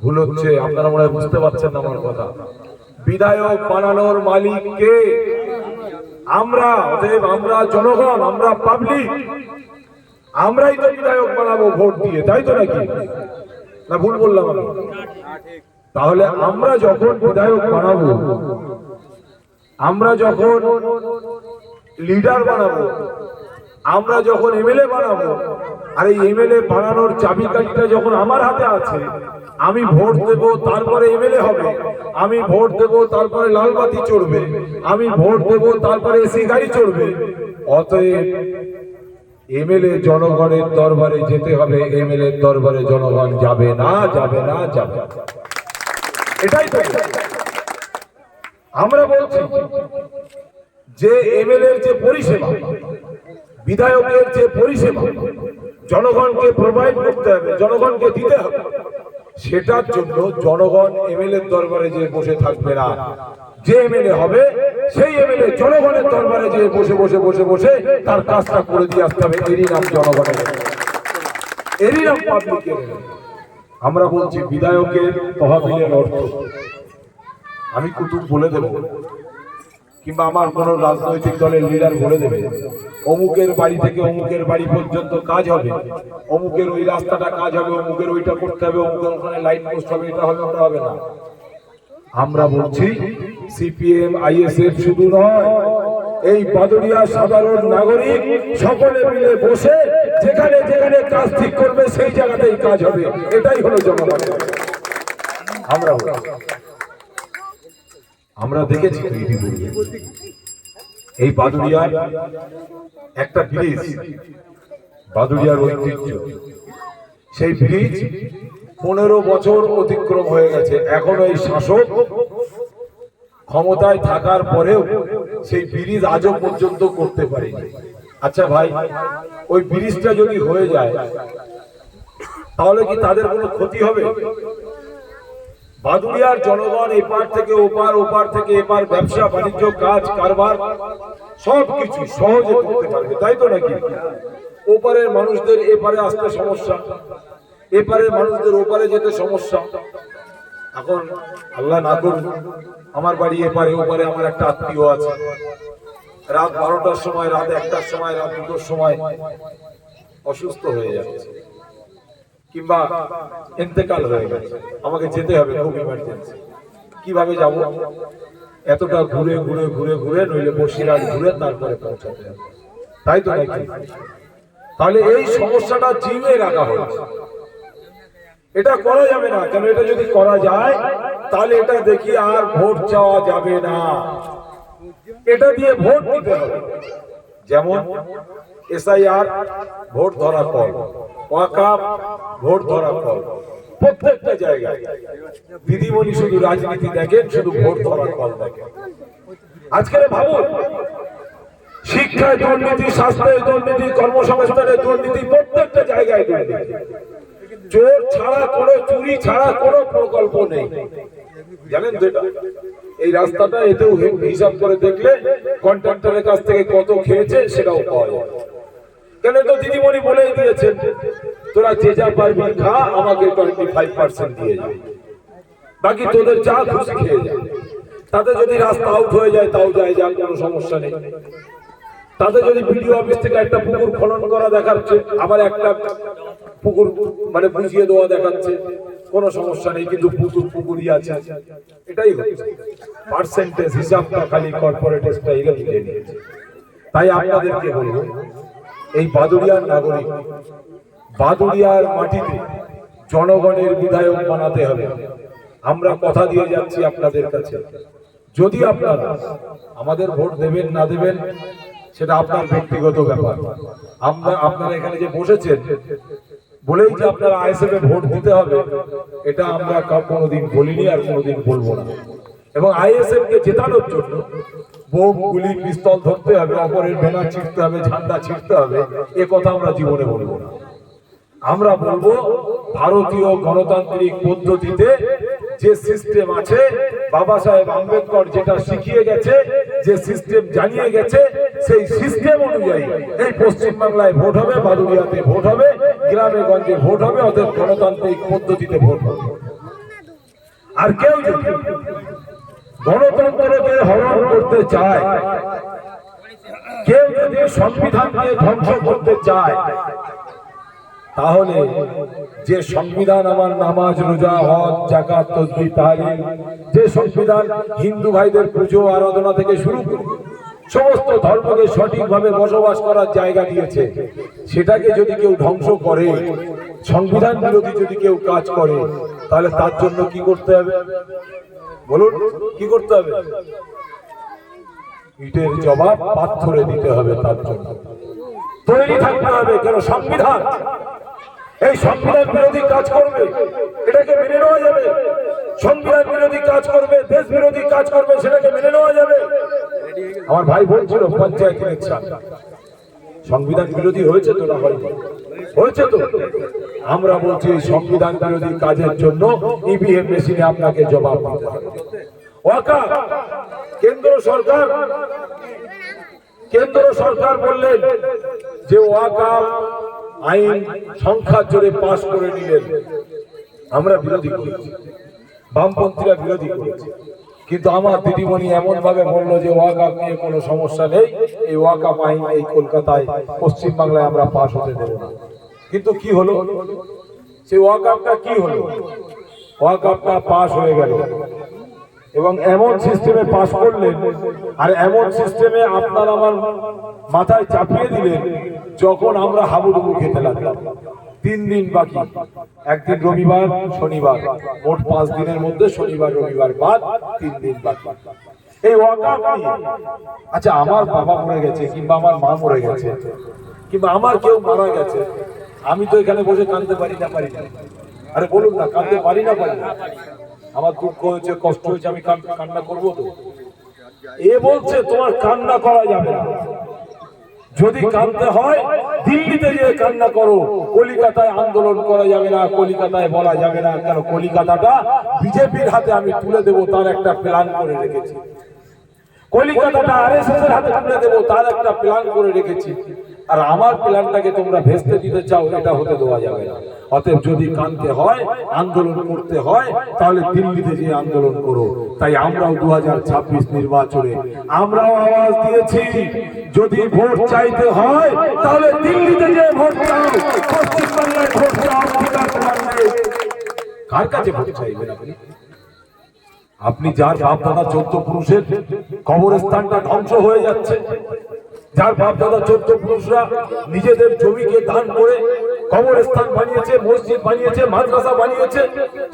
ভুল হচ্ছে, আপনারা মনে হয় বুঝতে পারছেন না আমার কথা। বিধায়ক বানানোর মালিক কে? আমরা। অতএব আমরা জনগণ, আমরা পাবলিক, আমরাই তো বিধায়ক বানাবো ভোট দিয়ে, তাই তো নাকি? না ভুল বললাম আমি? তাহলে আমরা যখন বিধায়ক বানাবো, আমরা যখন লিডার বানাবো, আমরা যখন এমএলএ বানাবো, আর এই এমএলএ বানানোর চাবিকাঠিটা যখন আমার হাতে আছে, আমি ভোট দেব তারপরে এমএলএ হবে, আমি ভোট দেব তারপরে লালবাতি চড়বে, আমি ভোট দেব তারপরে এসি গাড়ি চড়বে। অতএব এমএলএ জনগণের দরবারে যেতে হবে, এমএলএ দরবারে জনগণ যাবে না, যাবে না, যাবে না। এটাই তো আমরা বলছি যে এমএলএর যে পরিষেবা, বিধায়কের যে পরিষেবা জনগণকে প্রোভাইড করতে হবে, জনগণকে দিতে হবে, সেটার জন্য জনগণ এমএলএর দরবারে যে বসে থাকবে না। যে এমএলএ হবে সেই এমএলএ জনগণের দরবারে যে বসে বসে বসে বসে তার কাজটা করে দিয়ে আসতে হবে। এরই নাম জনগণের, এরই নাম পাবলিকের। আমরা বলছি বিধায়কের তহবিলের অর্থ আমি কুতুব বলে দেব, কিংবা আমার কোন রাজনৈতিক দলের লিডার বলে দেবে অমুকের বাড়ি থেকে অমুকের বাড়ি পর্যন্ত কাজ হবে, অমুকের ওই রাস্তাটা কাজ হবে, অমুকের ওইটা করতে হবে, অমুকের ওখানে লাইট পোস্ট হবে, এটা হবে, ওটা হবে না। আমরা বলছি সিপিএম আইএসএফ শুধু নয়, এই বাদুড়িয়া সাধারণ নাগরিক সকলে মিলে বসে যেখানে যেখানে কাজ ঠিক করবে সেই জায়গাতেই কাজ হবে। এটাই হলো জনগণ। আমরা দেখেছি এই বাদুড়িয়ার একটা ব্রিজ, বাদুড়িয়ার ঐতিহ্য, সেই ব্রিজ 15 বছর অতিক্রম হয়ে গেছে, এখনো এই শাসক ক্ষমতায় থাকার পরেও সেই ব্রিজ আজও পর্যন্ত করতে পারেনি। আচ্ছা ভাই, ওই ব্রিজটা যদি হয়ে যায় তাহলে কি তাদের কোনো ক্ষতি হবে? বাদুড়িয়ার জনগণ এপার থেকে ওপার, ওপার থেকে এপার ব্যবসা বাণিজ্য কাজ কারবার সবকিছু সহজে করতে পারবে, তাই তো নাকি? ওপারের মানুষদের এপারে আসতে সমস্যা, এপারের মানুষদের ওপারে যেতে সমস্যা। এখন আল্লাহ না করুন আমার বাড়ি এপারে, ওপারে আমার একটা আত্মীয় আছে, রাত 12টার সময়, রাত 1টার সময়, রাত 2টোর সময় অসুস্থ হয়ে যাচ্ছে কিংবা ইন্তেকাল হয়ে গেছে, আমাকে যেতে হবে, খুব ইমার্জেন্সি। কিভাবে যাব? এতটা ঘুরে ঘুরে ঘুরে ঘুরে, নইলে বসিরহাট ঘুরে তারপরে পৌঁছাতে হবে, তাই তো নাকি? তাহলে এই সমস্যাটা জিমে রাখা হয়েছে। এটা করা যাবে না, কারণ এটা যদি করা যায় তাহলে এটা দেখি আর ভোট চাওয়া যাবে না, এটা দিয়ে ভোট দিতে হবে। যেমন এসআইআর ভোট ধরা কল, ওয়াকাফ ভোট ধরা কল, প্রত্যেকটা জায়গায় দিদিমণি শুধু রাজনীতি দেখেন, শুধু ভোট ধরা কল দেখেন। আজকে ভাবুন, শিক্ষায় দুর্নীতি, স্বাস্থ্যের দুর্নীতি, কর্মসংস্থানের দুর্নীতি, প্রত্যেকটা জায়গায় দুর্নীতি। চোর ছাড়া কোনো, চুরি ছাড়া কোনো প্রকল্প নেই, জানেন তো? এই রাস্তাটা এতেও হিসাব করে দেখলে কন্ট্রাক্টরের কাছ থেকে কত খেয়েছে সেটাও পাওয়া যায়। কেন তো দিদিমণি বলেই দিয়েছেন, তোরা যে যা পারবি খা, আমাকে 25% দিয়ে যাবে, বাকি তোদের যা খুশি খেয়ে যায়। তাতে যদি রাস্তা আউট হয়ে যায় তাও যায়, যার কোনো সমস্যা নেই। তাতে যদি বিডিও অফিস থেকে একটা পুকুর খনন করা দেখাচ্ছে, আবার একটা পুকুর মানে বুঝিয়ে দেওয়া দেখাচ্ছে, কোনো সমস্যা নেই, কিন্তু পুকুরই আছে। এটাই হচ্ছে পার্সেন্টেজ হিসাবটা খালি কর্পোরেট স্টাইলে লিখে নিয়েছে। তাই আপনাদেরকে বলবো, এই বাদুড়িয়ার নাগরিক, বাদুড়িয়ার মাটিতে জনগণের বিধায়ক বানাতে হবে। আমরা কথা দিয়ে যাচ্ছি আপনাদের কাছে, যদি আপনারা আমাদের ভোট দেবেন না দেবেন সেটা আপনার ব্যক্তিগত ব্যাপার। আপনারা এখানে যে বসেছেন বলেই যে আপনারা আইএসএফ এ ভোট দিতে হবে, এটা আমরা কোনোদিন বলিনি আর কোনোদিন বলবো না। এবং আইএসএফ কে জেতানোর জন্য বোম, গুলি, পিস্তল ধরতে হবে, অপরের ব্যানার ছিঁড়তে হবে, ঝান্ডা ছিঁড়তে হবে, এ কথা আমরা জীবনে বলবো না। আমরা বলবো ভারতীয় গণতান্ত্রিক পদ্ধতিতে যে সিস্টেম আছে, বাবা সাহেব আম্বেদকর যেটা শিখিয়ে গেছে, যে সিস্টেম জানিয়ে গেছে, সেই সিস্টেম অনুযায়ী এই পশ্চিম বাংলায় ভোট হবে, বাদুড়িয়াতে ভোট হবে, গ্রামে গঞ্জে ভোট হবে। অতএব গণতান্ত্রিক পদ্ধতিতে ভোট হবে। আর কেউ যদি গণতন্ত্রকে হরণ করতে চায়, কেউ যদি সংবিধানকে ধ্বংস করতে চায়, তাহলে যে সংবিধান আমার নামাজ রোজা হজ যাকাত তাসবিহ তাহলিল, যে সংবিধান হিন্দু ভাইদের পুজো আরাধনা থেকে শুরু করে সমস্ত ধর্মকে সঠিকভাবে বসবাস করার জায়গা দিয়েছে, সেটাকে যদি কেউ ধ্বংস করে, সংবিধান বিরোধী যদি কেউ কাজ করে, তাহলে তার জন্য কি করতে হবে বলুন? কি করতে হবে? ইটের জবাব পাথরে দিতে হবে। তার জন্য তৈরি থাকতে হবে। কেন? সংবিধান, এই সংবিধান বিরোধী কাজ করবে, এটাকে মেনে নেওয়া যাবে? সংবিধান বিরোধী কাজ করবে, দেশ বিরোধী কাজ করবে, সেটাকে মেনে নেওয়া যাবে? আমার ভাই বলছিল পঞ্চায়েত ইলেকশন সংবিধান বিরোধী হয়েছে তো না হয়নি? হয়েছে তো। আমরা বলছি সংবিধান বিরোধী কাজের জন্য ইভিএম মেশিনে আপনাকে জবাব দিতে হবে। ওয়াকাফ কেন্দ্র সরকার বললেন যে ওয়াকাফ আইন সংখ্যার জোরে পাশ করে নিলেন। আমরা বিরোধী করেছি, বামপন্থীরা বিরোধী করেছে, কিন্তু আমার দিদিমণি এমন ভাবে বললো যে ওয়াকাফ নিয়ে কোনো সমস্যা নেই, এই ওয়াকাফ আইন এই কলকাতায় পশ্চিম বাংলায় আমরা পাশ হতে দেব না। কিন্তু কি হলো? সেই ওয়াকাফটা কি হলো? ওয়াকাফটা পাশ হয়ে গেল এবং এমন সিস্টেমে পাশ করলেন, আর এমন সিস্টেমে আপনার আমার মাথায় চাপিয়ে দিলেন, যখন আমরা হাবুডুবু খেতে লাগলাম। 3 দিন বাকি, একদিন রবিবার শনিবার, মোট 5 দিনের মধ্যে শনিবার রবিবার বাদ 3 দিন বাকি। এই ওয়াকাফ নিয়ে, আচ্ছা আমার বাবা মরে গেছে কিংবা আমার মা মরে গেছে কিংবা আমার কেউ মারা গেছে, আমি তো এখানে বসে কাঁদতে পারি না? আরে বলুন না, কাঁদতে পারি না? আমার দুঃখ হয়েছে, কষ্ট হয়েছে, আমি কান্না করবো তো? এ বলছে তোমার কান্না করা যাবে না, যদি কাঁদতে হয় দিল্লিতে গিয়ে কান্না করো, কলিকাতায় আন্দোলন করা যাবে না, কলিকাতায় বলা যাবে না। কেন? কলিকাতাটা বিজেপির হাতে আমি তুলে দেবো, তার একটা প্ল্যান করে রেখেছি। কলিকাতাটা আরএসএস এর হাতে তুলে দেবো, তার একটা প্ল্যান করে রেখেছি। আর আমার প্ল্যানটাকে তোমরা ভেস্তে দিতে চাও, এটা হতে দেওয়া যাবে না। অতএব যদি কাঁদতে হয়, আন্দোলন করতে হয়, তাহলে দিল্লিতে যে আন্দোলন করো। তাই আমরাও 2026 নির্বাচনে আমরাও আওয়াজ দিয়েছি, যদি ভোট চাইতে হয় তাহলে দিল্লিতে যে ভোট চাও, পশ্চিমবাংলায় ভোট চাও। কার কাছে ভোট চাইবেন আপনি? আপনি যার বাপদাদা 14 পুরুষের কবরস্থানটা ধ্বংস হয়ে যাচ্ছে, যার বাপদাদা 14 পুরুষরা নিজেদের জমিকে দান করে কবরস্থান বানিয়েছে, মসজিদ বানিয়েছে, মাদ্রাসা বানিয়েছে,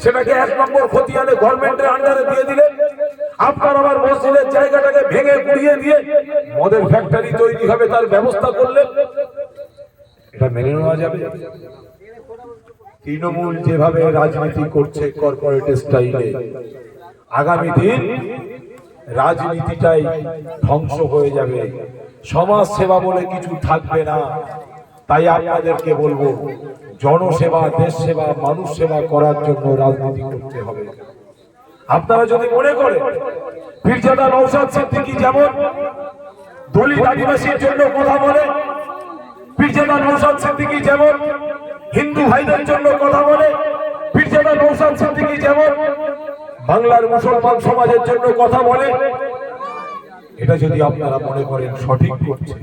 সেটাকে 1 নম্বর খতিয়ানে গভর্নমেন্টের আন্ডারে দিয়ে দিলেন। আপনার আমার মসজিদের জায়গাটাকে ভেঙে গুড়িয়ে দিয়ে মদের ফ্যাক্টরি তৈরি হবে তার ব্যবস্থা করলেন। এটা মেনে নেওয়া যাবে? তৃণমূল যেভাবে রাজনীতি করছে কর্পোরেট স্টাইলে, আগামী দিন রাজনীতিটাই ধ্বংস হয়ে যাবে, সমাজ সেবা বলে কিছু থাকবে না। তাই আপনাদেরকে বলবো, জনসেবা, দেশ সেবা, মানুষ সেবা করার জন্য রাজনীতি করতে হবে। আপনারা যদি মনে করেন পীরজাদা নওশাদ সিদ্দিকী যেমন দলিত আদিবাসীর জন্য কথা বলে, পীরজাদা নওশাদ সিদ্দিকী যেমন হিন্দু ভাইদের জন্য কথা বলে, পীরজাদা নওশাদ সিদ্দিকী যেমন বাংলার মুসলমান সমাজের জন্য কথা বলে, এটা যদি আপনারা মনে করেন সঠিক করছে,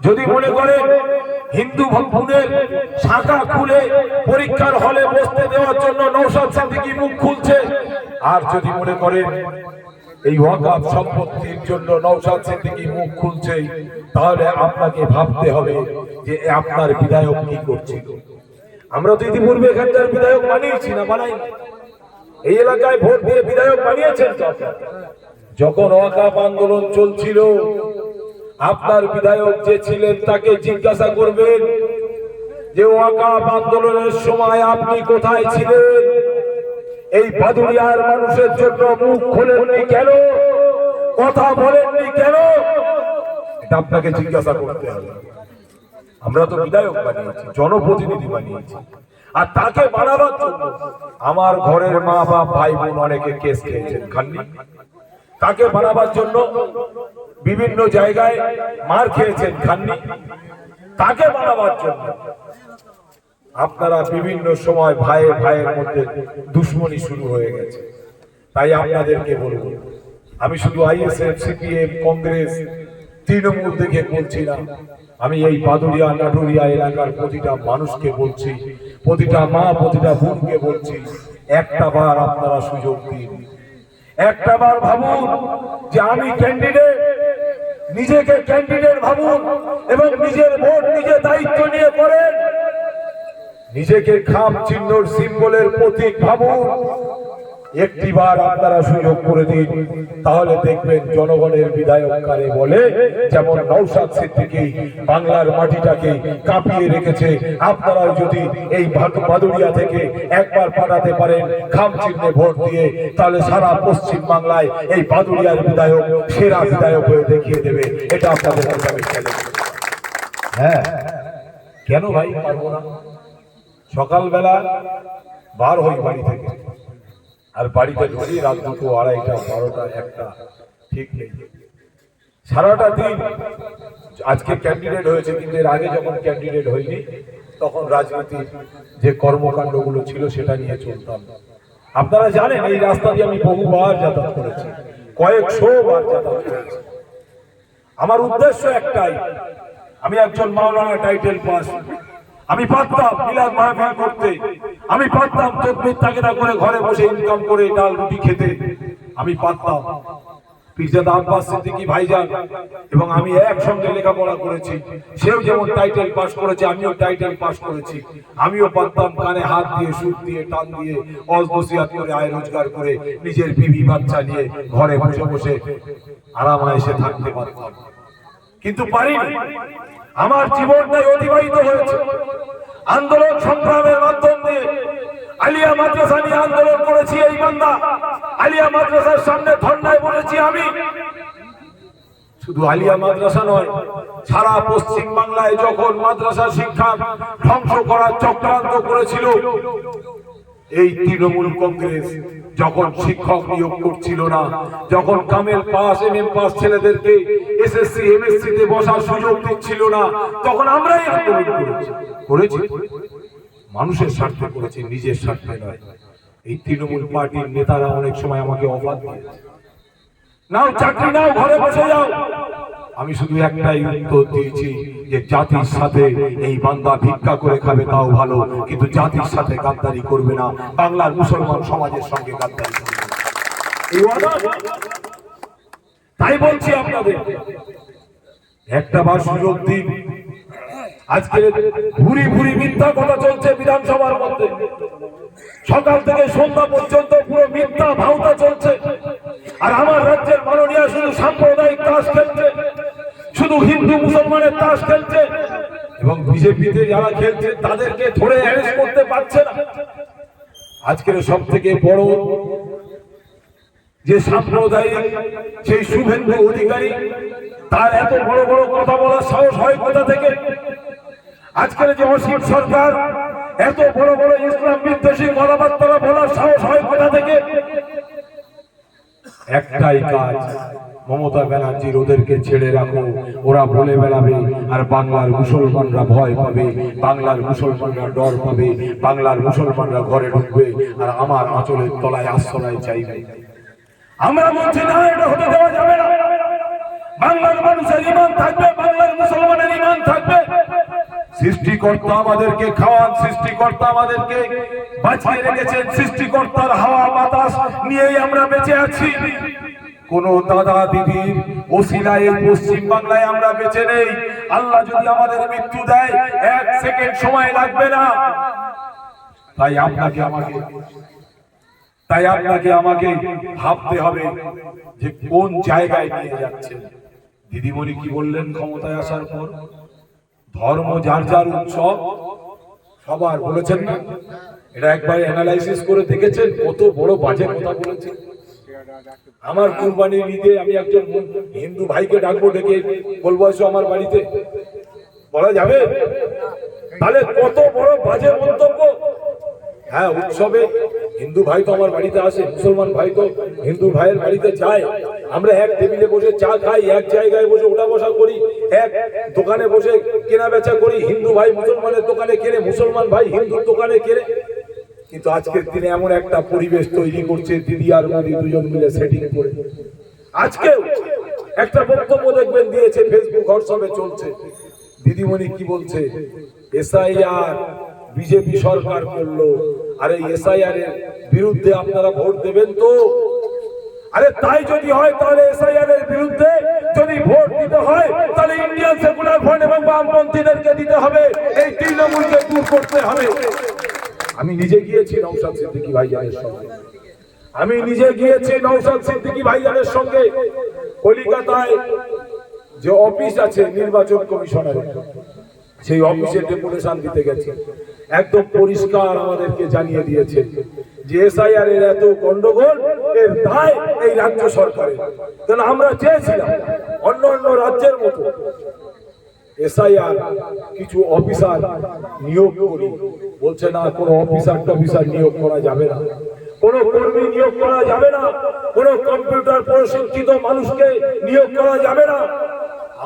যদি মনে করেন হিন্দু ভক্তদের শাখা খুলে পরীক্ষার হলে বসতে দেওয়ার জন্য নওশাদ সিদ্দিকী মুখ খুলছে, আর যদি মনে করেন এই ওয়াকাফ সম্পত্তির জন্য নওশাদ সিদ্দিকী মুখ খুলছে, তাহলে আপনাকে ভাবতে হবে যে আপনার বিধায়ক কি করছে। আমরা তো ইতিপূর্বে এখানকার বিধায়ক বানিয়েছি না? বানাই? এই এলাকায় ভোট দিয়ে বিধায়ক বানিয়েছেন তো। যখন ওয়াকাফ আন্দোলন চলছিল, আপনার বিধায়ক যে ছিলেন তাকে জিজ্ঞাসা করবেন যে ওয়াকাফ আন্দোলনের সময় আপনি কোথায় ছিলেন? এই বাদুড়িয়ার মানুষের জন্য মুখ খোলেননি কেন? কথা বলেননি কেন? এটা আপনাকে জিজ্ঞাসা করতে হবে। আমরা তো বিধায়ক বানিয়েছি, জনপ্রতিনিধি বানিয়েছি, আর তাকে বানাবার জন্য আমার ঘরের মা বাপ ভাই বোন অনেকে কেস খেয়েছেন, খাননি? তাকে বানাবার জন্য বিভিন্ন জায়গায় মার খেয়েছেন, খাননি? তাকে বানাবার জন্য আপনারা বিভিন্ন সময় ভাইয়ের ভাইয়ের মধ্যে দুশ্মনী শুরু হয়ে গেছে। তাই আপনাদেরকে বলবো, আমি শুধু আইএসএফ, সিপিএম, কংগ্রেস, তৃণমূল দেখে বলছি না, আমি এই বাদুড়িয়া নাটুরিয়া এলাকার প্রতিটা মানুষকে বলছি, প্রতিটা মা প্রতিটা বোনকে বলছি, একটা বার আপনারা সুযোগ দিন, একটা বার ভাবুন যে আমি ক্যান্ডিডেট, নিজেকে ক্যান্ডিডেট ভাবুন এবং নিজের ভোট নিজে দায়িত্ব নিয়ে করেন, নিজেকে খাম চিহ্নর সিম্বলের প্রতীক ভাবুন। একটিবার আপনারা সুযোগ করে দিন, তাহলে দেখবেন জনগণের বিধায়ক কারে বলে, যেমন নওশাদ সিদ্দিকী বাংলার মাটিটাকে কাঁপিয়ে রেখেছে, আপনারাও যদি এই বাদুড়িয়া থেকে একবার পাঠাতে পারেন খাম চিহ্নে ভোট দিয়ে, তাহলে সারা পশ্চিম বাংলায় এই বাদুড়িয়ার বিধায়ক সেরা বিধায়ক হয়ে দেখিয়ে দেবে। এটা আপনাদের কাছে আমি চ্যালেঞ্জ। হ্যাঁ, কেন ভাই পারবো না? সকালবেলা বার হই বাড়ি থেকে, আর বাড়িতে ঢুকি রাত 2টো, 2:30, 12টা, 1টা, ঠিক নেই। সারাটা দিন আজকে ক্যান্ডিডেট হয়েছে, কিন্তু এর আগে যখন ক্যান্ডিডেট হয়নি তখন রাজনীতির যে কর্মকাণ্ডগুলো ছিল সেটা নিয়ে চলতাম। আপনারা জানেন এই রাস্তা দিয়ে আমি বহুবার যাতায়াত করেছি, কয়েকশো বার যাতায়াত করেছি। আমার উদ্দেশ্য একটাই, আমি একজন মাওলানা টাইটেল পাস, আমি পারতাম মিলাদ মাহফিল করতে, আমি পারতাম তদবির তাগিদা করে ঘরে বসে ইনকাম করে ডাল রুটি খেতে, আমি পারতাম। পীরজাদা আব্বাস সিদ্দিকী ভাইজান এবং আমি একসঙ্গে লেখাপড়া করেছি, সেও যেমন টাইটেল পাস করেছে আমিও টাইটেল পাস করেছি, আমিও পারতাম কানে হাত দিয়ে সুদ দিয়ে টান দিয়ে অজনসিয়াত করে আয় রোজগার করে নিজের বিবি বাচ্চা নিয়ে ঘরে বসে বসে আরামায়েশে থাকতে পারতাম, কিন্তু পারিনি। আমার জীবনটাই অতিবাহিত হয়েছে আন্দোলন সংগ্রামের মাধ্যম দিয়ে। আলিয়া মাদ্রাসা নিয়ে আন্দোলন করেছি এই বান্দা, আলিয়া মাদ্রাসার সামনে ধর্নায় বলেছি আমি। শুধু আলিয়া মাদ্রাসা নয়, সারা পশ্চিম বাংলায় যখন মাদ্রাসা শিক্ষা ধ্বংস করার চক্রান্ত করেছিল এই তৃণমূল কংগ্রেস, যখন শিক্ষক নিয়োগ করছিল না, যখন কামেল পাস এমএম পাস ছেলেদেরকে এসএসসি এমএসসি তে বসার সুযোগ দিচ্ছিল না, তখন আমরাই আন্দোলন করেছি। মানুষের স্বার্থে করেছি, নিজের স্বার্থে নয়। এই তৃণমূল পার্টির নেতারা অনেক সময় আমাকে অফার দিয়েছে, নাও চাকরি নাও, ঘরে বসে যাও। আমি শুধু একটাই উত্তর দিয়েছি যে জাতির সাথে এই বান্দা ভিক্ষা করে খাবে তাও ভালো, কিন্তু জাতির সাথে গাদ্দারি করবে না, বাংলার মুসলমান সমাজের সঙ্গে গাদ্দারি করবে না। এই ওয়াদা, তাই বলছি আপনাদের একটা বার সুযোগ দিন। আজকে ভুরি ভুরি মিথ্যা কথা চলছে বিধানসভার মধ্যে, সকাল থেকে সন্ধ্যা পর্যন্ত পুরো মিথ্যা ভাওতা চলছে। আর আমার রাজ্যের মাননীয় শুধু সাম্প্রদায়িক তাস খেলছে, শুধু হিন্দু মুসলমানের তাস খেলছে, এবং বিজেপিতে যারা খেলছে তাদেরকে ধরে অ্যারেস্ট করতে পারছে না। আজকের সব থেকে বড় যে সাম্প্রদায়িক সেই শুভেন্দু অধিকারী, তার এত বড় বড় কথা বলার সাহস হয় কোথা থেকে? আজকের যে অসীম সরকার, এত বড় বড় ইসলাম বিদ্বেষী কথাবার্তা বলার সাহস হয় কোথা থেকে? একটাই কাজ, মমতা ব্যানার্জির ওদেরকে ছেড়ে রাখো, ওরা বলে বেড়াবে আর বাংলার মুসলমানরা ভয় পাবে, বাংলার মুসলমানরা ডর পাবে, বাংলার মুসলমানরা ঘরে ঢুকবে আর আমার আঁচলের তলায় আশ্রয় চাইবে। আমরা বলছি না, এটা হতে দেওয়া যাবে না। বাংলার মানুষের ঈমান থাকবে, বাংলার মুসলমানের ঈমান থাকবে। সৃষ্টিকর্তা আমাদেরকে খাওয়ান, সৃষ্টিকর্তা আমাদেরকে বাঁচিয়ে রেখেছেন, সৃষ্টিকর্তার হাওয়া বাতাস নিয়েই আমরা বেঁচে আছি। কোন দাদা দিদির ওসিলায় পশ্চিম বাংলায় আমরা বেঁচে নেই। আল্লাহ যদি আমাদের মৃত্যু দেয় 1 সেকেন্ড সময় লাগবে না। তাই আপনাকে আমাকে ভাবতে হবে যে কোন জায়গায় নিয়ে যাচ্ছে। দিদিমণি কি বললেন ক্ষমতায় আসার পর? ধর্ম যার যার উৎসব, সবার বলেছেন না? এটা একবার অ্যানালাইসিস করে দেখেছেন কত বড় বাজে কথা বলেছেন? আমার কুরবানির ঈদে আমি একজন হিন্দু ভাইকে ডাকবো, ডেকে বলবো এসো আমার বাড়িতে, বলা যাবে? তাহলে কত বড় বাজে মন্তব্য। হ্যাঁ, উৎসবে হিন্দু ভাই তো আমার বাড়িতে আসে, মুসলমান ভাই তো হিন্দু ভাইয়ের বাড়িতে যায়, আমরা এক টেবিলে বসে চা খাই, এক জায়গায় বসে ওঠা বসা করি, এক দোকানে বসে কেনা বেচা করি, হিন্দু ভাই মুসলমানের দোকানে কেনে, মুসলমান ভাই হিন্দুর দোকানে কেনে। কিন্তু আজকের দিনে এমন একটা পরিবেশ তৈরি করছে দিদি আর মোদি দুজন মিলে সেটিং করে। আজকেও একটা বক্তব্য দেখবেন দিয়েছে, ফেসবুক হোয়াটসঅ্যাপে চলছে। দিদিমণি কি বলছে? এসআইআর বিজেপি সরকার করলো, আর এই এসআইআর এর বিরুদ্ধে আপনারা ভোট দেবেন তো? আরে তাই যদি হয় তাহলে এসআইআর এর বিরুদ্ধে যদি ভোট দিতে হয় তাহলে ইন্ডিয়ান সেকুলার ফ্রন্ট এবং বামপন্থীদেরকে দিতে হবে, এই তৃণমূলকে দূর করতে হবে। আমি নিজে গিয়েছি নওশাদ সিদ্দিকী ভাইজানের সঙ্গে, আমি নিজে গিয়েছি নওশাদ সিদ্দিকী ভাইজানের সঙ্গে কলকাতায় যে অফিস আছে নির্বাচন কমিশনারের, সেই অফিসে ডেপুটেশন দিতে গেছি। একদম পরিষ্কার আমাদেরকে জানিয়ে দিয়েছে যে এসআইআর এর এত গন্ডগোল, এর দায় এই রাজ্য সরকারের। কারণ আমরা চেয়েছিলাম অন্য অন্য রাজ্যের মতো এসআইআর কিছু অফিসার নিয়োগ করি, বলছে না কোনো অফিসার নিয়োগ করা যাবে না, কোন কর্মী নিয়োগ করা যাবে না, কোন কম্পিউটার প্রশিক্ষিত মানুষকে নিয়োগ করা যাবে না।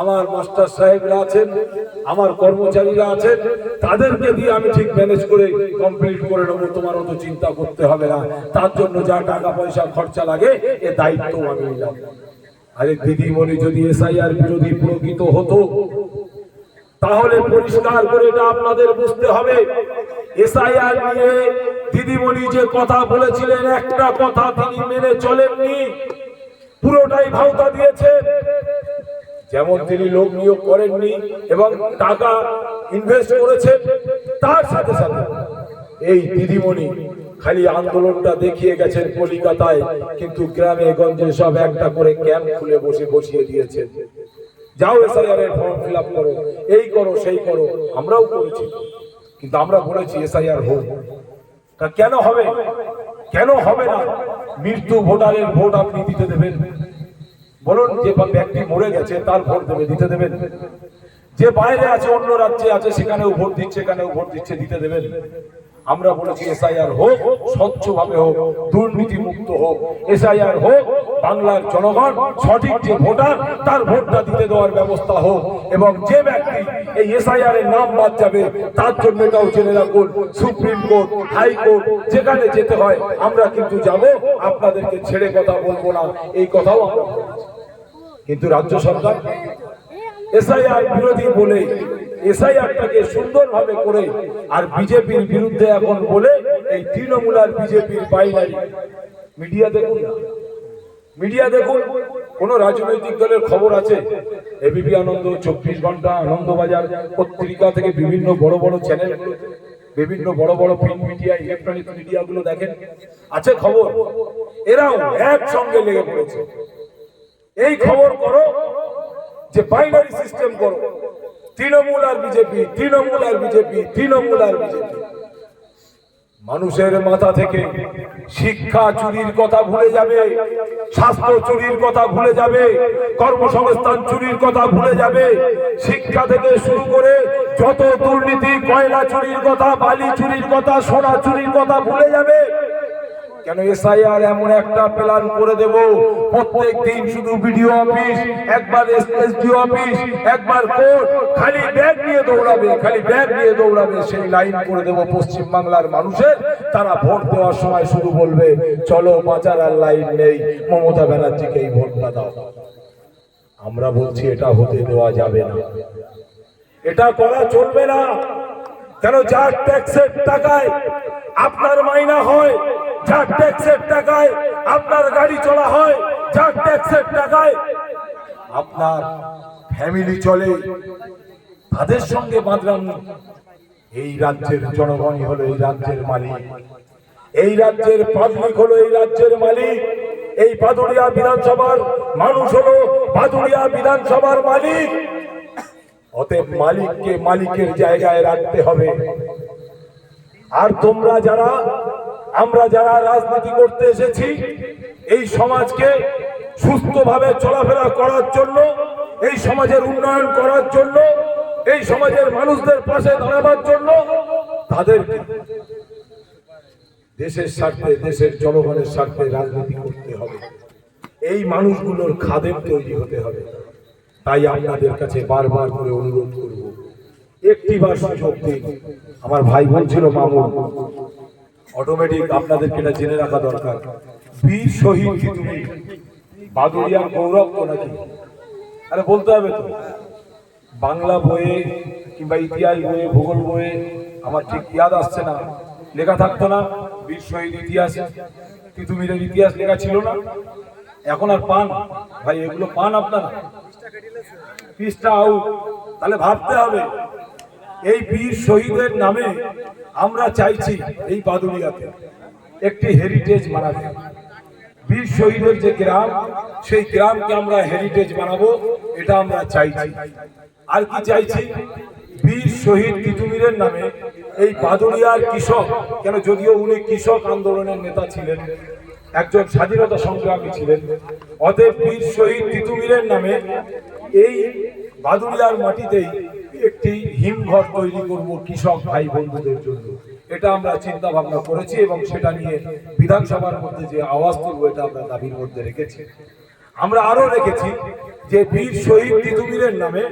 আমার মাস্টার সাহেবরা আছেন, আমার কর্মচারীরা আছেন, তাদেরকে দিয়ে আমি ঠিক ম্যানেজ করে কমপ্লিট করে নেবো, তোমার অত চিন্তা করতে হবে না। তার জন্য যা টাকা পয়সা খরচা লাগে এ দায়িত্ব আমি নিলাম। আরে দিদিমণি, যদি এসআইআর বিরোধী প্রকৃত হতো তাহলে পরিষ্কার করে এটা আপনাদের বুঝতে হবে। এসআইআর নিয়ে দিদিমণি যে কথা বলেছিলেন, একটা কথা তিনি মেনে চলেননি, পুরোটাই ভাওতা দিয়েছেন। যেমন তিনি লোক নিয়োগ করেননি এবং টাকা ইনভেস্ট করেছেন, তার সাথে সাথে এই দিদিমণি খালি আন্দোলনটা দেখিয়ে গেছেন কলকাতায়, কিন্তু গ্রামে গঞ্জে সব একটা করে ক্যাম্প খুলে বসিয়ে দিয়েছেন। যাও এসআইআর এর ফর্ম ফিল আপ করো, এই করো সেই করো। আমরাও করেছি, কিন্তু আমরা বলেছি এসআইআর হোক। তা কেন হবে, কেন হবে না? মৃত্যু ভোটারের ভোট আপনি দিতে দেবেন? বলুন, যে ব্যক্তি মরে গেছে তার ভোট দিতে দেবেন? যে বাইরে আছে, অন্য রাজ্যে আছে, সেখানেও ভোট দিচ্ছে, এখানেও ভোট দিচ্ছে, দিতে দেবেন? আমরা বলেছি এসআইআর হোক, স্বচ্ছভাবে হোক, দুর্নীতি মুক্ত হোক। এসআইআর হোক, বাংলার জনগণ সঠিক যে ভোটার তার ভোটটা দিতে দেওয়ার ব্যবস্থা হোক, এবং যে ব্যক্তি এই এসআইআর এর নাম বাদ যাবে তার জন্য এটাও জেনে রাখুন, সুপ্রিম কোর্ট, হাইকোর্ট, যেখানে যেতে হয় আমরা কিন্তু যাব, আপনাদেরকে ছেড়ে কথা বলবো না, এই কথাও আমরা বলেছি। কিন্তু রাজ্য সরকার এসআইআর বিরোধী বলে এসআইআরটাকে সুন্দরভাবে করে আর বিজেপির বিরুদ্ধে এখন বলে এই তৃণমূল আর বিজেপির বাইনারি। মিডিয়া দেখুন না, মিডিয়া দেখুন, কোন রাজনৈতিক দলের খবর আছে? এবিপি আনন্দ, 24 ঘন্টা, আনন্দবাজার পত্রিকা থেকে বিভিন্ন বড় বড় চ্যানেল, বিভিন্ন বড় বড় প্রিন্ট মিডিয়া, ইলেকট্রনিক মিডিয়া গুলো দেখেন, আছে খবর? এরাও একসঙ্গে লেগে পড়েছে। এই খবর করো যে বাইনারি সিস্টেম করো, তৃণমূল আর বিজেপি, তৃণমূল আর বিজেপি, তৃণমূল আর বিজেপি। মানুষের মাথা থেকে শিক্ষা চুরির কথা ভুলে যাবে, স্বাস্থ্য চুরির কথা ভুলে যাবে, কর্মসংস্থান চুরির কথা ভুলে যাবে। শিক্ষা থেকে শুরু করে যত দুর্নীতি, কয়লা চুরির কথা, বালি চুরির কথা, সোনা চুরির কথা ভুলে যাবে। কেন এসআইআর এমন একটা প্ল্যান করে দেব, প্রত্যেক দিন শুধু বিডিও অফিস, একবার এসডিও অফিস, একবার কোর্ট, খালি ব্যাগ নিয়ে দৌড়াবে, খালি ব্যাগ নিয়ে দৌড়াবে। সেই লাইন করে দেব পশ্চিম বাংলার মানুষের। তারা ভোট দেওয়ার সময় শুধু বলবে, চলো বাঁচার আর লাইন নেই, মমতা ব্যানার্জিকে এই ভোটটা দাও। আমরা বলছি এটা হতে দেওয়া যাবে না, এটা করা চলবে না। কেন? যার ট্যাক্সের টাকায় আপনার মাইনা হয়, যার ট্যাক্সের টাকায় আপনার গাড়ি চলা হয়, যার ট্যাক্সের টাকায় আপনার ফ্যামিলি চলে, তাদের সঙ্গে বাঁধলাম। এই রাজ্যের জনগণই হলো এই রাজ্যের মালিক, এই রাজ্যের পাবলিক হলো এই রাজ্যের মালিক। এই বাদুড়িয়া বিধানসভার মানুষ হলো বাদুড়িয়া বিধানসভার মালিক। অতএব মালিককে মালিকের জায়গায় রাখতে হবে। আর তোমরা যারা, আমরা যারা রাজনীতি করতে এসেছি, এই সমাজকে সুস্থভাবে চলাফেরা করার জন্য, এই সমাজের উন্নয়ন করার জন্য, এই সমাজের মানুষদের পাশে দাঁড়াবার জন্য, তাদেরকে দেশের স্বার্থে, দেশের জনগণের স্বার্থে রাজনীতি করতে হবে। এই মানুষগুলোর খাদেম তৈরি হতে হবে। তাই আপনাদের কাছে বারবার করে অনুরোধ করব, একটিবার সুযোগ দিন। আমার ভাই বলছিল মামুন, অটোমেটিক আপনাদেরকে এটা জেনে রাখা দরকার, বীর শহীদ তিতুমির বাদুড়িয়ার গৌরব তো নাকি? আরে বলতে হবে তো। বাংলা বইয়ে কিংবা ইতিহাস বইয়ে, ভূগোল বইয়ে, আমার ঠিক ইয়াদ আসছে না, লেখা থাকতো না বীর শহীদ ইতিহাস, তিতুমিরের ইতিহাস লেখা ছিল না? এখন আর পান ভাই, এগুলো পান আপনারা? পৃষ্ঠা আউট। তাহলে ভাবতে হবে, এই বীর শহীদের নামে আমরা চাইছি এই বাদুড়িয়াতে একটি হেরিটেজ বানাতে। বীর শহীদের যে গ্রাম, সেই গ্রামকে আমরা হেরিটেজ বানাবো, এটা আমরা চাইছি। আর কি চাইছি? বীর শহীদ তিতুমিরের নামে এই বাদুড়িয়ার কৃষক, কেন যদিও উনি কৃষক আন্দোলনের নেতা ছিলেন, একজন স্বাধীনতা সংগ্রামী ছিলেন, অতএব বীর শহীদ তিতুমিরের নামে এই বাদুড়িয়ার মাটিতেই একটি হিমঘর তৈরি করব কৃষক ভাই বন্ধুদের জন্য। এটা আমরা চিন্তা ভাবনা করেছি এবং সেটা নিয়ে বিধানসভার মধ্যে যে আওয়াজ তুলব, এটা আমরা দাবির মধ্যে রেখেছি। আমরা আরো রেখেছি যে বীর শহীদ তিতুমিরের নামে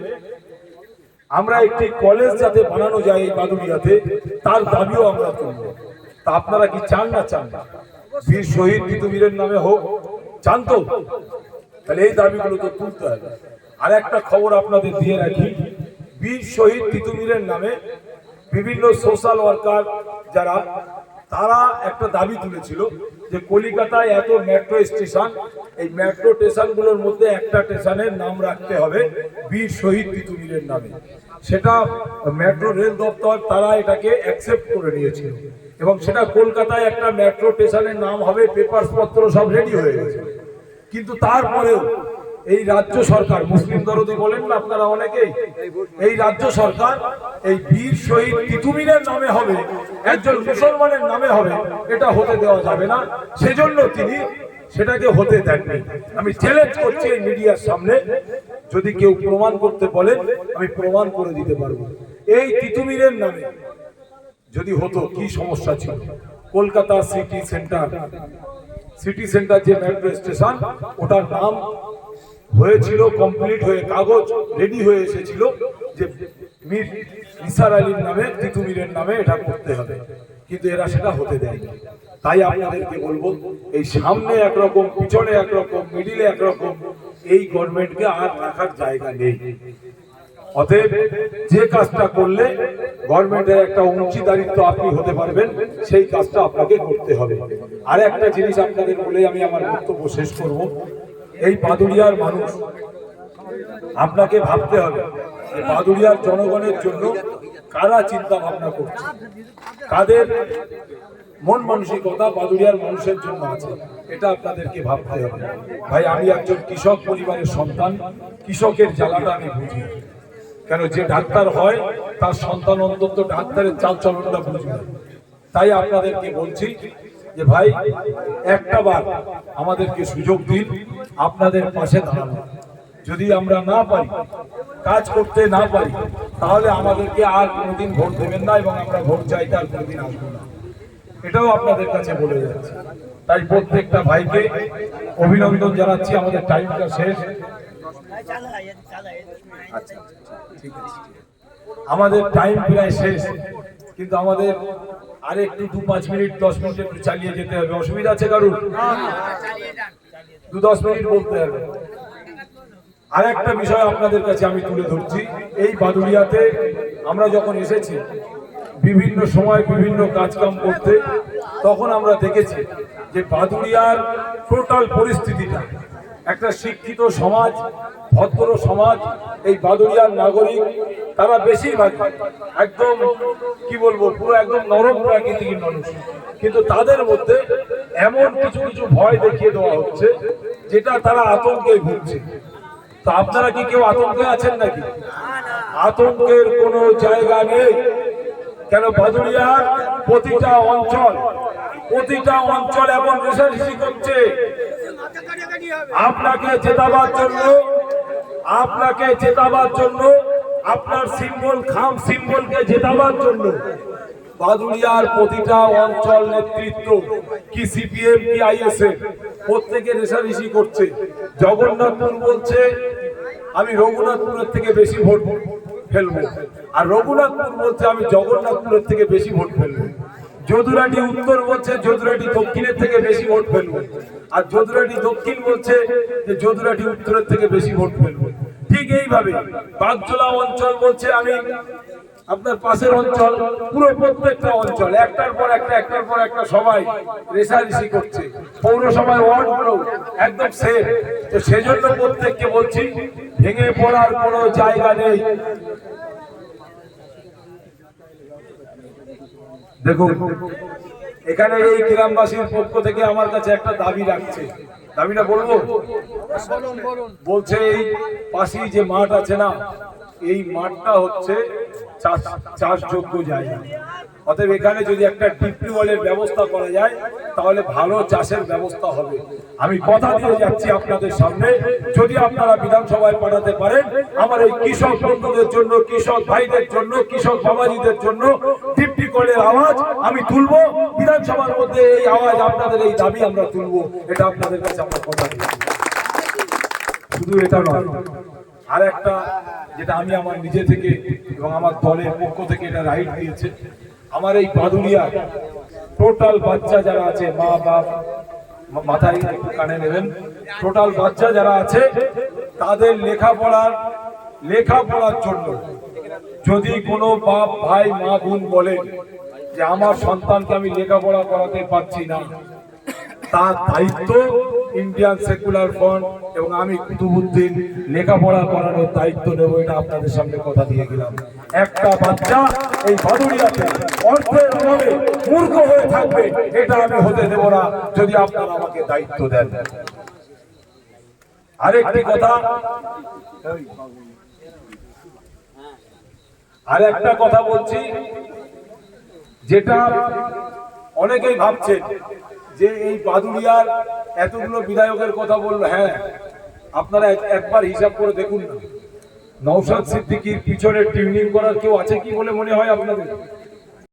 আমরা একটি কলেজ যাতে বানানো যায় এই বাদুড়িয়াতে, তার দাবিও আমরা তুলব। তা আপনারা কি চান না চান না বীর শহীদ তিতুমিরের নামে হোক? চান তো? তাহলে এই দাবিগুলো তো তুলতে হবে। আর একটা খবর আপনাদের দিয়ে রাখি, বীর শহীদ তিতুমিরের নামে বিভিন্ন সোশ্যাল ওয়ার্কার যারা, তারা একটা দাবি তুলেছিল যে কলিকাতায় এত মেট্রো স্টেশন, এই মেট্রো স্টেশনগুলোর মধ্যে একটা স্টেশনের নাম রাখতে হবে বীর শহীদ তিতুমিরের নামে। সেটা মেট্রো রেল দপ্তর তারা এটাকে অ্যাকসেপ্ট করে নিয়েছিল এবং সেটা কলকাতায় একটা মেট্রো স্টেশনের নাম হবে, পেপারস পত্র সব রেডি হয়ে গেছে। কিন্তু তারপরেও এই রাজ্য সরকার, মুসলিম দরদি বলেন না আপনারা অনেকেই, এই রাজ্য সরকার এই বীর শহীদ তিতুমিরের নামে হবে, একজন মুসলমানের নামে হবে, এটা হতে দেওয়া যাবে না। সেজন্য তিনি সেটাকে হতে দেননি। আমি চ্যালেঞ্জ করছি এই মিডিয়ার সামনে, যদি কেউ প্রমাণ করতে বলেন আমি প্রমাণ করে দিতে পারবো। এই তিতুমিরের নামে যদি হতো, কি সমস্যা ছিল? কলকাতা সিটি সেন্টার যে মেট্রো স্টেশন, ওটার নাম হয়েছিল কমপ্লিট হয়ে, কাগজ রেডি হয়ে এসেছিল যে মীর নিসার আলীর নামে, তিতুমিরের নামে এটা করতে হবে, কিন্তু এরা সেটা হতে দেয়নি। তাই আপনাদেরকে বলবো, এই সামনে একরকম, পিছনে একরকম, মিডিলে একরকম, এই গভর্নমেন্টকে আর রাখার জায়গা নেই। অতএব যে কাজটা করলে গভর্নমেন্টের একটা অংশীদারিত্ব আপনি হতে পারবেন, সেই কাজটা আপনাকে করতে হবে। আর একটা জিনিস আপনাদের বলে আমি আমার বক্তব্য শেষ করব। এই বাদুড়িয়ার মানুষ, আপনাকে ভাবতে হবে বাদুড়িয়ার জনগণের জন্য কারা চিন্তা ভাবনা করছে, কাদের মন মানসিকতা বাদুড়িয়ার মানুষের জন্য আছে, এটা আপনাদেরকে ভাবতে হবে। ভাই, আমি একজন কৃষক পরিবারের সন্তান, কৃষকের জ্বালাটা আমি বুঝি। কেন, যে ডাক্তার হয় তার সন্তান অন্তত ডাক্তারের চালচলনটা বুঝবে। তাই আপনাদেরকে বলছি যে ভাই, একটা বার আমাদেরকে সুযোগ দিন আপনাদের পাশে দাঁড়ানো। যদি আমরা না পারি, কাজ করতে না পারি, তাহলে আমাদেরকে আর কোনোদিন ভোট দেবেন না এবং আমরা ভোট চাইতে আর কোনোদিন আসবো না, এটাও আপনাদের কাছে বলে যাচ্ছে। তাই প্রত্যেকটা ভাইকে অভিনন্দন জানাচ্ছি। আমাদের টাইমটা শেষ, আমাদের টাইম প্রায় শেষ, কিন্তু আমাদের আর একটু 2-5 মিনিট 10 মিনিট একটু চালিয়ে যেতে হবে। অসুবিধা আছে কারুর? 2-10 মিনিট বলতে হবে। আর একটা বিষয় আপনাদের কাছে আমি তুলে ধরছি, এই বাদুড়িয়াতে আমরা যখন এসেছি বিভিন্ন সময় বিভিন্ন কাজকাম করতে, তখন আমরা দেখেছি যে বাদুড়িয়ার টোটাল পরিস্থিতিটা, একটা শিক্ষিত সমাজ, ভদ্র সমাজ, এই বাদুড়িয়ার নাগরিক, তারা বেশিরভাগ একদম কি বলবো, পুরো একদম নরম প্রাকৃতিক মানুষ, কিন্তু তাদের মধ্যে এমন কিছু কিছু ভয় দেখিয়ে দেওয়া হচ্ছে যেটা তারা আতঙ্কে ভুগছে। তো আপনারা কি কেউ আতঙ্কে আছেন নাকি? আতঙ্কের কোনো জায়গা নেই। কেন, বাদুড়িয়ার প্রতিটা অঞ্চল এমন রেশারেশি করছে আপনাকে জেতাবার জন্য, আপনার সিম্বল খাম সিম্বলকে জেতাবার জন্য বাদুড়িয়ার প্রতিটা অঞ্চল নেতৃত্ব কি সিপিএম কি আইএসএফ প্রত্যেকে রেষারেষি করছে। জগন্নাথপুর বলছে আমি রঘুনাথপুরের থেকে বেশি ভোট ফেলবো, আর রঘুনাথপুর বলছে আমি জগন্নাথপুরের থেকে বেশি ভোট ফেলবো। যদুরাটি উত্তর বলছে যদুরাটি দক্ষিণের থেকে বেশি ভোট ফেলবো, আর যদুরাটি দক্ষিণ বলছে যে যদুরাটি উত্তরের থেকে বেশি ভোট ফেলবো। ঠিক এইভাবে বাগজোলা অঞ্চল বলছে আমি আপনার পাশের অঞ্চল, পুরো প্রত্যেকটা অঞ্চল একটার পর একটা সবাই রেষারেষি করছে। পৌরসভার ওয়ার্ডগুলো একদম সেম। তো সেজন্য প্রত্যেককে বলছি ভেঙে পড়ার কোনো জায়গা নেই। দেখুন এখানে এই গ্রামবাসীর পক্ষ থেকে আমার কাছে একটা দাবি রাখছে, দাবিটা বলবো। বলছে এই পাশেই যে মাঠ আছে না, এই মাঠটা হচ্ছে চাষযোগ্য জায়গা, অতএব এখানে যদি একটা ডিপ টিউবওয়েলের ব্যবস্থা করা যায় তাহলে ভালো চাষের ব্যবস্থা হবে। আমি কথা দিয়ে যাচ্ছি আপনাদের সামনে, যদি আপনারা বিধানসভায় পাঠাতে পারেন আমার এই কৃষক বন্ধুদের জন্য, কৃষক ভাইদের জন্য, কৃষক বাবাজিদের জন্য ডিপ টিউবওয়েলের আওয়াজ আমি তুলবো বিধানসভার মধ্যে। এই আওয়াজ আপনাদের এই দাবি আমরা তুলবো, এটা আপনাদের কাছে আমরা কথা দিচ্ছি। শুধু এটা নয়, আর একটা যেটা আমি আমার নিজে থেকে এবং আমার দলের পক্ষ থেকে এটা রাইট দিয়েছে, আমার এই বাদুড়িয়া টোটাল বাচ্চা যারা আছে, মা বাপ মাথায় একটু কানে নেবেন, টোটাল বাচ্চা যারা আছে তাদের লেখাপড়ার জন্য যদি কোনো বাপ ভাই মা বোন বলেন যে আমার সন্তানকে আমি লেখাপড়া করাতে পারছি না, তার দায়িত্ব ইন্ডিয়ান সেকুলার ফ্রন্ট এবং আমি কুতুবউদ্দিন লেখাপড়া করানোর দায়িত্ব নেব। এটা আপনাদের সামনে কথা দিয়ে গেলাম। একটা বাচ্চা এই বাদুড়িয়াতে অর্থের অভাবে মূর্খ হয়ে থাকবে এটা আমি হতে দেব না, যদি আপনারা আমাকে দায়িত্ব দেন। আরেকটি কথা, আরেকটা কথা বলছি, যেটা অনেকেই ভাবছেন যে এই বাদুড়িয়ার এতগুলো বিধায়কের কথা বললো। হ্যাঁ, আপনারা একবার হিসাব করে দেখুন না, নওশাদ সিদ্দিকীর পিছনে টিউনিং করার কেউ আছে কি বলে মনে হয় আপনাদের?